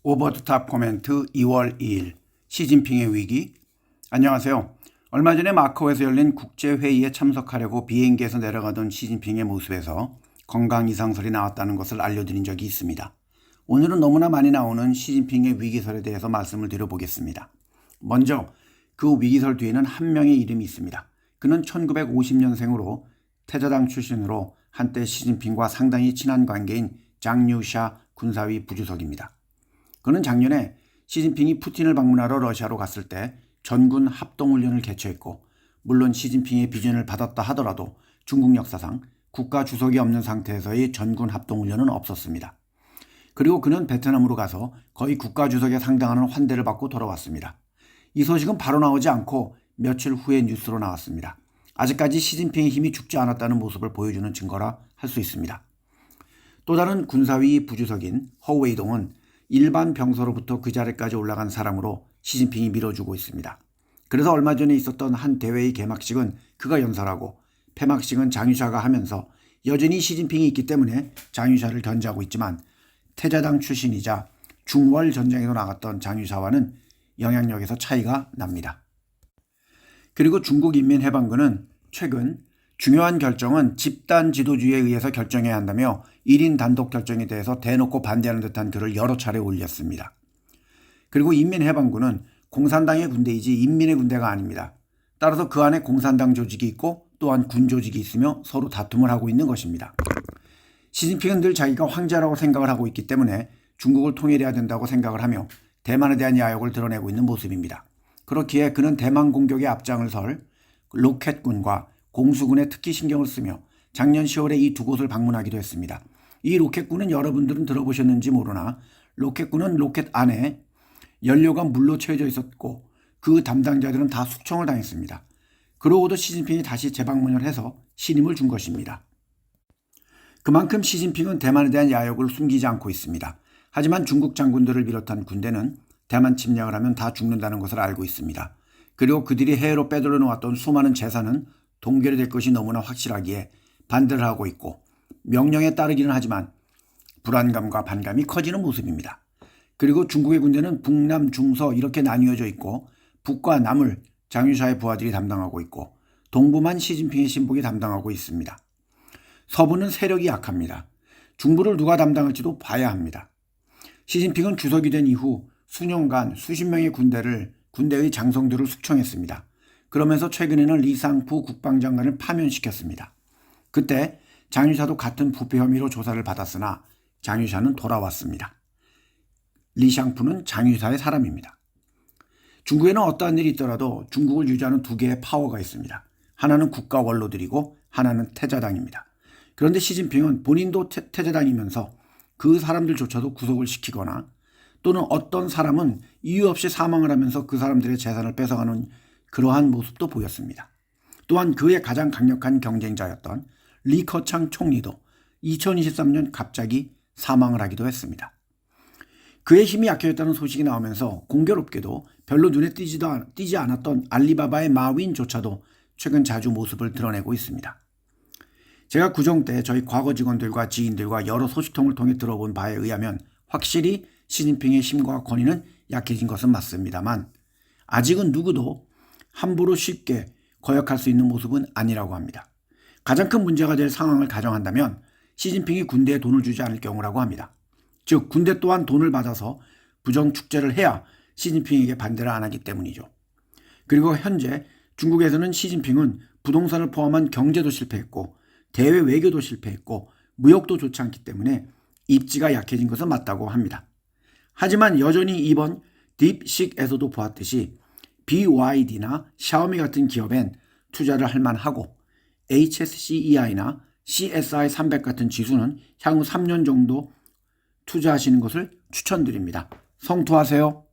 오버더탑 코멘트 2월 2일 시진핑의 위기. 안녕하세요. 얼마 전에 마카오에서 열린 국제회의에 참석하려고 비행기에서 내려가던 시진핑의 모습에서 건강 이상설이 나왔다는 것을 알려드린 적이 있습니다. 오늘은 너무나 많이 나오는 시진핑의 위기설에 대해서 말씀을 드려보겠습니다. 먼저 그 위기설 뒤에는 한 명의 이름이 있습니다. 그는 1950년생으로 태자당 출신으로 한때 시진핑과 상당히 친한 관계인 장유샤 군사위 부주석입니다. 그는 작년에 시진핑이 푸틴을 방문하러 러시아로 갔을 때 전군 합동훈련을 개최했고, 물론 시진핑의 비전을 받았다 하더라도 중국 역사상 국가 주석이 없는 상태에서의 전군 합동훈련은 없었습니다. 그리고 그는 베트남으로 가서 거의 국가 주석에 상당하는 환대를 받고 돌아왔습니다. 이 소식은 바로 나오지 않고 며칠 후에 뉴스로 나왔습니다. 아직까지 시진핑의 힘이 죽지 않았다는 모습을 보여주는 증거라 할 수 있습니다. 또 다른 군사위 부주석인 허웨이동은 일반 병사로부터 그 자리까지 올라간 사람으로 시진핑이 밀어주고 있습니다. 그래서 얼마 전에 있었던 한 대회의 개막식은 그가 연설하고 폐막식은 장유샤가 하면서 여전히 시진핑이 있기 때문에 장유샤를 견제하고 있지만, 태자당 출신이자 중월 전쟁에도 나갔던 장유샤와는 영향력에서 차이가 납니다. 그리고 중국인민해방군은 최근 중요한 결정은 집단 지도주의에 의해서 결정해야 한다며 1인 단독 결정에 대해서 대놓고 반대하는 듯한 글을 여러 차례 올렸습니다. 그리고 인민해방군은 공산당의 군대이지 인민의 군대가 아닙니다. 따라서 그 안에 공산당 조직이 있고 또한 군 조직이 있으며 서로 다툼을 하고 있는 것입니다. 시진핑은 늘 자기가 황제라고 생각을 하고 있기 때문에 중국을 통일해야 된다고 생각을 하며 대만에 대한 야욕을 드러내고 있는 모습입니다. 그렇기에 그는 대만 공격에 앞장을 설 로켓군과 공수군에 특히 신경을 쓰며 작년 10월에 이 두 곳을 방문하기도 했습니다. 이 로켓군은 여러분들은 들어보셨는지 모르나, 로켓군은 로켓 안에 연료가 물로 채워져 있었고 그 담당자들은 다 숙청을 당했습니다. 그러고도 시진핑이 다시 재방문을 해서 신임을 준 것입니다. 그만큼 시진핑은 대만에 대한 야욕을 숨기지 않고 있습니다. 하지만 중국 장군들을 비롯한 군대는 대만 침략을 하면 다 죽는다는 것을 알고 있습니다. 그리고 그들이 해외로 빼돌려 놓았던 수많은 재산은 동결이 될 것이 너무나 확실하기에 반대를 하고 있고, 명령에 따르기는 하지만 불안감과 반감이 커지는 모습입니다. 그리고 중국의 군대는 북남, 중서 이렇게 나뉘어져 있고, 북과 남을 장유샤의 부하들이 담당하고 있고, 동부만 시진핑의 신복이 담당하고 있습니다. 서부는 세력이 약합니다. 중부를 누가 담당할지도 봐야 합니다. 시진핑은 주석이 된 이후 수년간 수십 명의 군대의 장성들을 숙청했습니다. 그러면서 최근에는 리상푸 국방장관을 파면시켰습니다. 그때 장유샤도 같은 부패 혐의로 조사를 받았으나 장유샤는 돌아왔습니다. 리샹푸는 장유샤의 사람입니다. 중국에는 어떠한 일이 있더라도 중국을 유지하는 두 개의 파워가 있습니다. 하나는 국가 원로들이고 하나는 태자당입니다. 그런데 시진핑은 본인도 태자당이면서 그 사람들조차도 구속을 시키거나, 또는 어떤 사람은 이유 없이 사망을 하면서 그 사람들의 재산을 뺏어가는 그러한 모습도 보였습니다. 또한 그의 가장 강력한 경쟁자였던 리커창 총리도 2023년 갑자기 사망을 하기도 했습니다. 그의 힘이 약해졌다는 소식이 나오면서 공교롭게도 별로 눈에 띄지 않았던 알리바바의 마윈조차도 최근 자주 모습을 드러내고 있습니다. 제가 구정 때 저희 과거 직원들과 지인들과 여러 소식통을 통해 들어본 바에 의하면 확실히 시진핑의 힘과 권위는 약해진 것은 맞습니다만, 아직은 누구도 함부로 쉽게 거역할 수 있는 모습은 아니라고 합니다. 가장 큰 문제가 될 상황을 가정한다면 시진핑이 군대에 돈을 주지 않을 경우라고 합니다. 즉 군대 또한 돈을 받아서 부정축제를 해야 시진핑에게 반대를 안 하기 때문이죠. 그리고 현재 중국에서는 시진핑은 부동산을 포함한 경제도 실패했고 대외 외교도 실패했고 무역도 좋지 않기 때문에 입지가 약해진 것은 맞다고 합니다. 하지만 여전히 이번 딥식에서도 보았듯이 BYD나 샤오미 같은 기업엔 투자를 할 만하고, HSCEI나 CSI 300 같은 지수는 향후 3년 정도 투자하시는 것을 추천드립니다. 성투하세요.